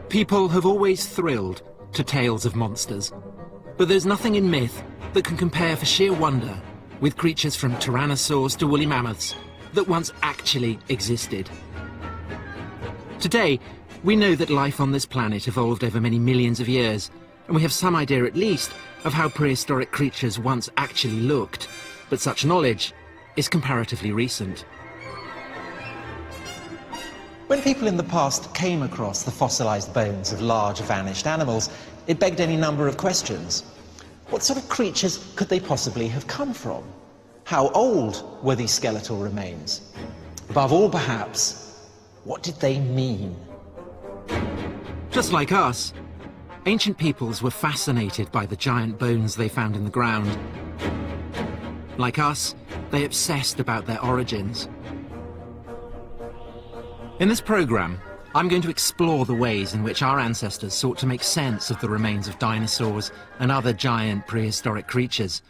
People have always thrilled to tales of monsters, but there's nothing in myth that can compare for sheer wonder with creatures from tyrannosaurs to woolly mammoths that once actually existed. Today, we know that life on this planet evolved over many millions of years, and we have some idea at least of how prehistoric creatures once actually looked, but such knowledge is comparatively recent. When people in the past came across the fossilized bones of large vanished animals, it begged any number of questions. What sort of creatures could they possibly have come from? How old were these skeletal remains? Above all, perhaps, what did they mean? Just like us, ancient peoples were fascinated by the giant bones they found in the ground. Like us, they obsessed about their origins. In this programme, I'm going to explore the ways in which our ancestors sought to make sense of the remains of dinosaurs and other giant prehistoric creatures,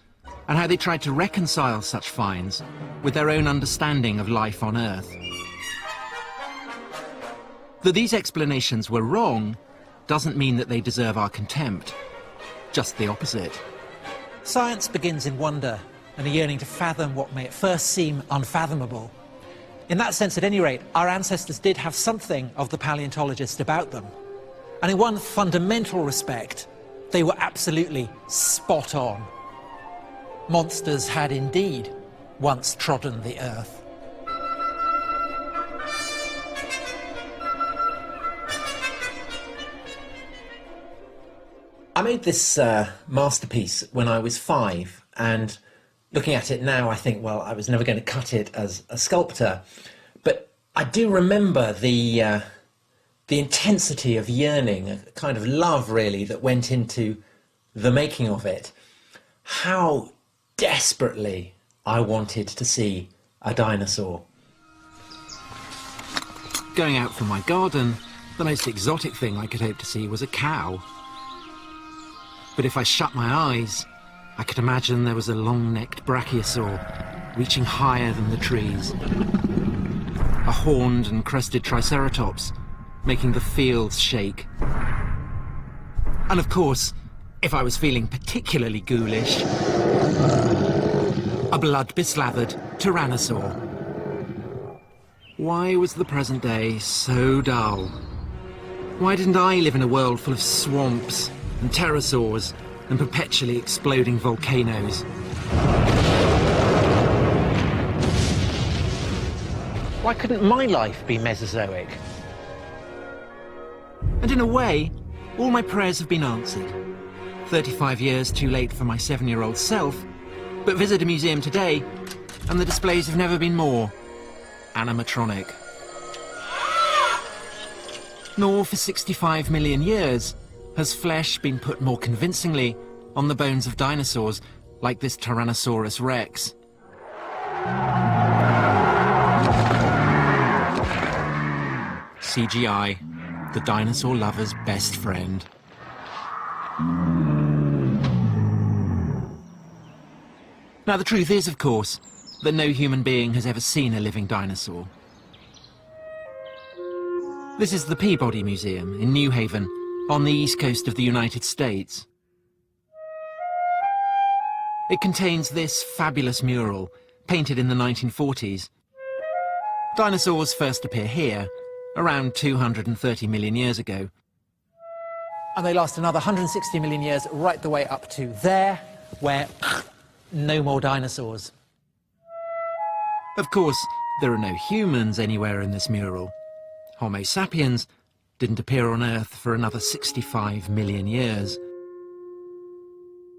and how they tried to reconcile such finds with their own understanding of life on Earth. That these explanations were wrong doesn't mean that they deserve our contempt. Just the opposite. Science begins in wonder and a yearning to fathom what may at first seem unfathomable. In that sense, at any rate, our ancestors did have something of the paleontologist about them. And in one fundamental respect, they were absolutely spot on. Monsters had indeed once trodden the Earth. I made this masterpiece when I was 5, and looking at it now, I think, well, I was never going to cut it as a sculptor, but I do remember the intensity of yearning, a kind of love, really, that went into the making of it. How desperately I wanted to see a dinosaur. Going out from my garden, the most exotic thing I could hope to see was a cow. But if I shut my eyes, I could imagine there was a long-necked brachiosaur reaching higher than the trees. A horned and crested triceratops making the fields shake. And of course, if I was feeling particularly ghoulish, a blood-beslathered tyrannosaur. Why was the present day so dull? Why didn't I live in a world full of swamps and pterosaurs and perpetually exploding volcanoes? Why couldn't my life be Mesozoic? And in a way, all my prayers have been answered. 35 years too late for my 7-year-old self, but visit a museum today, and the displays have never been more animatronic. Nor for 65 million years has flesh been put more convincingly on the bones of dinosaurs like this Tyrannosaurus rex. CGI, the dinosaur lover's best friend. Now, the truth is, of course, that no human being has ever seen a living dinosaur. This is the Peabody Museum in New Haven, on the east coast of the United States. It contains this fabulous mural, painted in the 1940s. Dinosaurs first appear here, around 230 million years ago. And they last another 160 million years, right the way up to there, where no more dinosaurs. Of course, there are no humans anywhere in this mural. Homo sapiens didn't appear on Earth for another 65 million years.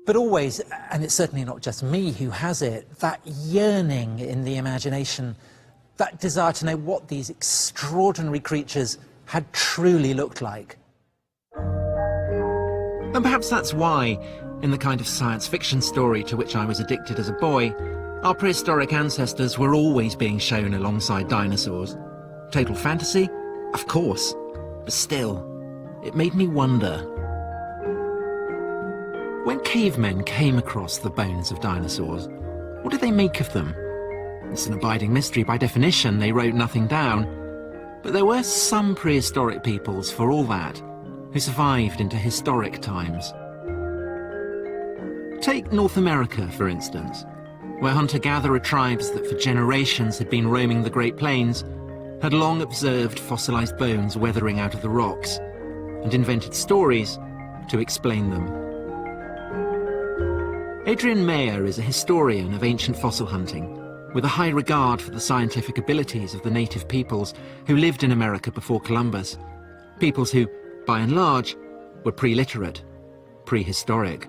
But always, and it's certainly not just me who has it, that yearning in the imagination, that desire to know what these extraordinary creatures had truly looked like. And perhaps that's why, in the kind of science fiction story to which I was addicted as a boy, our prehistoric ancestors were always being shown alongside dinosaurs. Total fantasy? Of course. But still, it made me wonder. When cavemen came across the bones of dinosaurs, what did they make of them? It's an abiding mystery. By definition, they wrote nothing down. But there were some prehistoric peoples, for all that, who survived into historic times. Take North America, for instance, where hunter-gatherer tribes that for generations had been roaming the Great Plains had long observed fossilized bones weathering out of the rocks and invented stories to explain them. Adrian Mayer is a historian of ancient fossil hunting, with a high regard for the scientific abilities of the native peoples who lived in America before Columbus, peoples who, by and large, were pre-literate, prehistoric.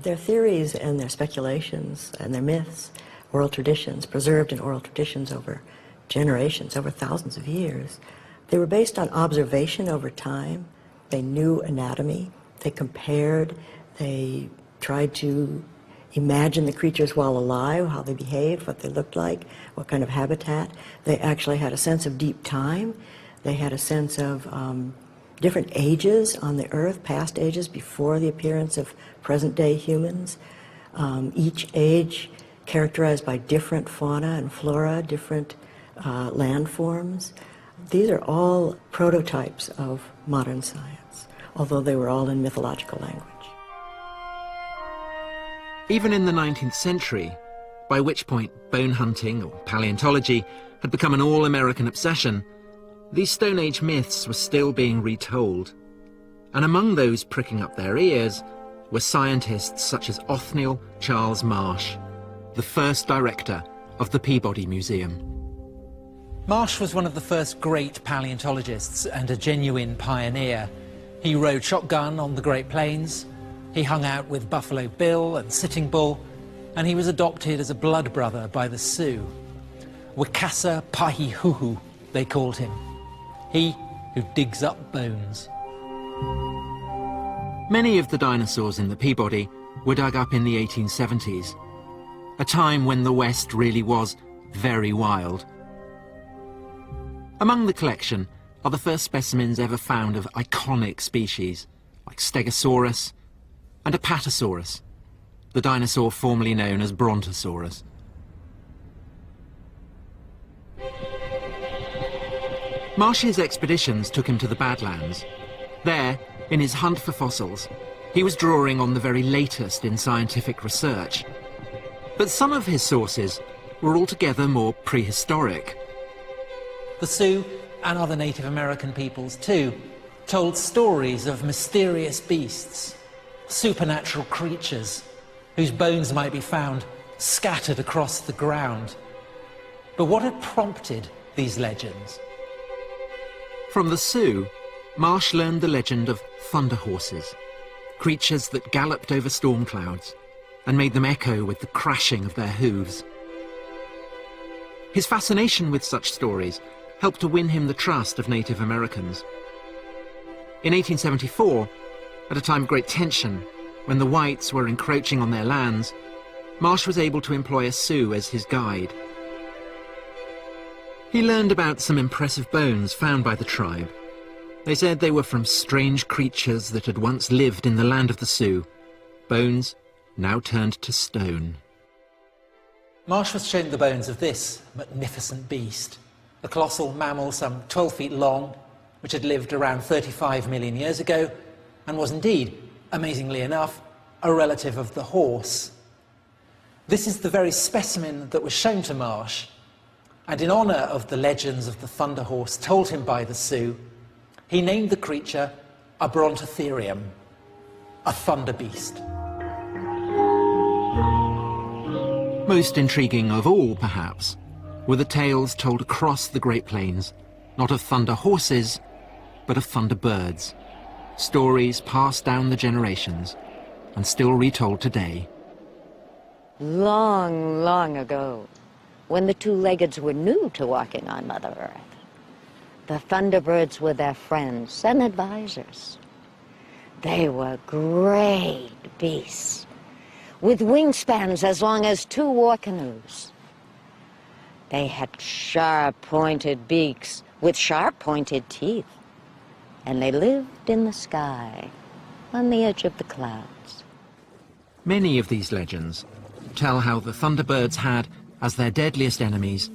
Their theories and their speculations and their myths, oral traditions, preserved in oral traditions over generations, over thousands of years, they were based on observation over time. They knew anatomy, they compared, they tried to imagine the creatures while alive, how they behaved, what they looked like, what kind of habitat. They actually had a sense of deep time. They had a sense of different ages on the Earth, past ages before the appearance of present-day humans. Each age characterized by different fauna and flora, different landforms. These are all prototypes of modern science, although they were all in mythological language. Even in the 19th century, by which point bone hunting or paleontology had become an all-American obsession, these Stone Age myths were still being retold. And among those pricking up their ears were scientists such as Othniel Charles Marsh, the first director of the Peabody Museum. Marsh was one of the first great paleontologists and a genuine pioneer. He rode shotgun on the Great Plains, he hung out with Buffalo Bill and Sitting Bull, and he was adopted as a blood brother by the Sioux. Wicasa Pahihuhu, they called him. He who digs up bones. Many of the dinosaurs in the Peabody were dug up in the 1870s, a time when the West really was very wild. Among the collection are the first specimens ever found of iconic species, like Stegosaurus and Apatosaurus, the dinosaur formerly known as Brontosaurus. Marsh's expeditions took him to the Badlands. There, in his hunt for fossils, he was drawing on the very latest in scientific research. But some of his sources were altogether more prehistoric. The Sioux, and other Native American peoples too, told stories of mysterious beasts, supernatural creatures, whose bones might be found scattered across the ground. But what had prompted these legends? From the Sioux, Marsh learned the legend of thunder horses, creatures that galloped over storm clouds and made them echo with the crashing of their hooves. His fascination with such stories helped to win him the trust of Native Americans. In 1874, at a time of great tension, when the whites were encroaching on their lands, Marsh was able to employ a Sioux as his guide. He learned about some impressive bones found by the tribe. They said they were from strange creatures that had once lived in the land of the Sioux, bones now turned to stone. Marsh was shown the bones of this magnificent beast, a colossal mammal some 12 feet long, which had lived around 35 million years ago, and was indeed, amazingly enough, a relative of the horse. This is the very specimen that was shown to Marsh, and in honour of the legends of the thunder horse told him by the Sioux, he named the creature a Brontotherium, a thunder beast. Most intriguing of all, perhaps, were the tales told across the Great Plains, not of thunder horses, but of thunder birds. Stories passed down the generations and still retold today. Long, long ago, when the two-leggeds were new to walking on Mother Earth, the thunderbirds were their friends and advisors. They were great beasts, with wingspans as long as 2 war canoes. They had sharp-pointed beaks with sharp-pointed teeth, and they lived in the sky, on the edge of the clouds. Many of these legends tell how the thunderbirds had, as their deadliest enemies,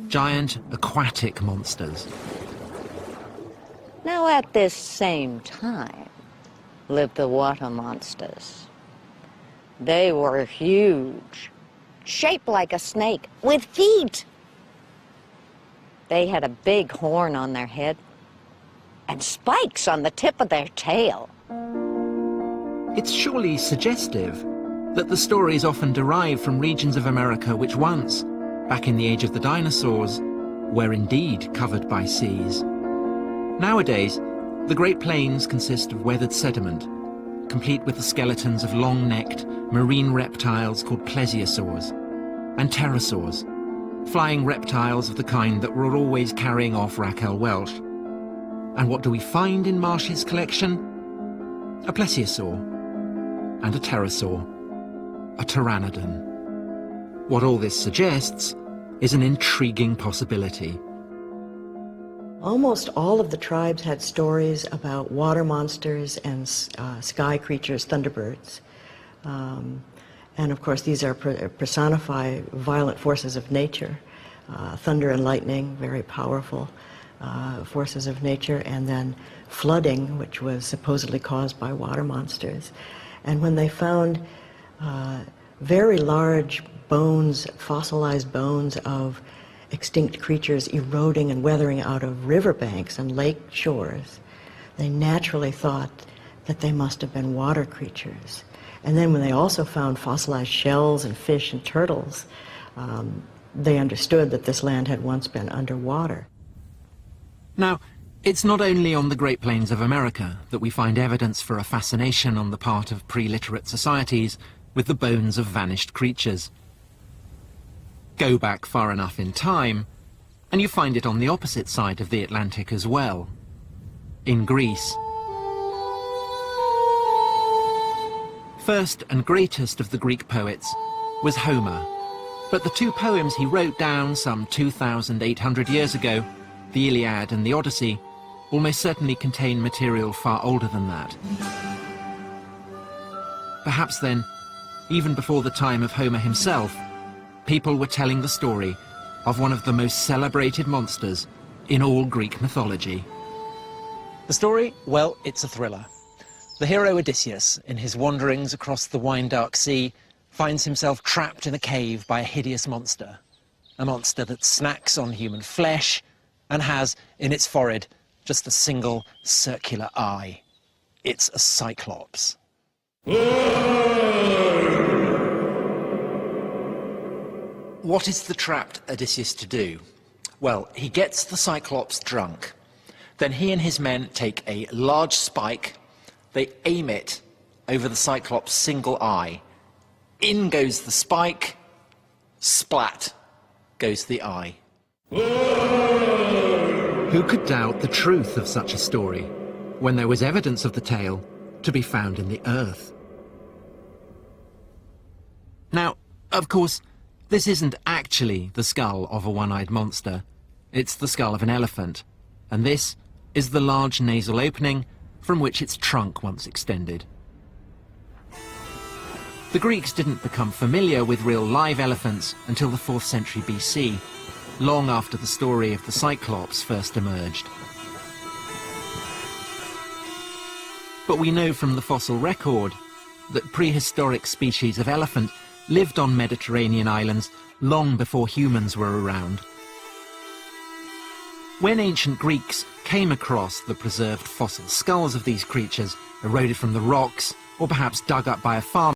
giant aquatic monsters. Now, at this same time lived the water monsters. They were huge, shaped like a snake, with feet. They had a big horn on their head and spikes on the tip of their tail. It's surely suggestive that the stories often derive from regions of America which once, back in the age of the dinosaurs, were indeed covered by seas. Nowadays, the Great Plains consist of weathered sediment, complete with the skeletons of long-necked marine reptiles called plesiosaurs, and pterosaurs, flying reptiles of the kind that were always carrying off Raquel Welch. And what do we find in Marsh's collection? A plesiosaur and a pterosaur, a pteranodon. What all this suggests is an intriguing possibility. Almost all of the tribes had stories about water monsters and sky creatures, thunderbirds. And of course, these are personify violent forces of nature. Thunder and lightning, very powerful forces of nature, and then flooding, which was supposedly caused by water monsters. And when they found very large bones, fossilized bones of extinct creatures eroding and weathering out of riverbanks and lake shores, they naturally thought that they must have been water creatures. And then when they also found fossilized shells and fish and turtles, they understood that this land had once been underwater. Now, it's not only on the Great Plains of America that we find evidence for a fascination on the part of pre-literate societies with the bones of vanished creatures. Go back far enough in time, and you find it on the opposite side of the Atlantic as well, in Greece. First and greatest of the Greek poets was Homer, but the two poems he wrote down some 2,800 years ago, the Iliad and the Odyssey, almost certainly contain material far older than that. Perhaps then, even before the time of Homer himself, people were telling the story of one of the most celebrated monsters in all Greek mythology. The story? Well, it's a thriller. The hero Odysseus, in his wanderings across the wine-dark sea, finds himself trapped in a cave by a hideous monster. A monster that snacks on human flesh and has, in its forehead, just a single circular eye. It's a cyclops. What is the trapped Odysseus to do? Well, he gets the cyclops drunk. Then he and his men take a large spike, they aim it over the cyclops' single eye. In goes the spike, splat goes the eye. Who could doubt the truth of such a story when there was evidence of the tale to be found in the earth? Now, of course, this isn't actually the skull of a one-eyed monster. It's the skull of an elephant, and this is the large nasal opening from which its trunk once extended. The Greeks didn't become familiar with real live elephants until the 4th century BC, long after the story of the Cyclops first emerged. But we know from the fossil record that prehistoric species of elephant lived on Mediterranean islands long before humans were around. When ancient Greeks came across the preserved fossil skulls of these creatures, eroded from the rocks, or perhaps dug up by a farmer,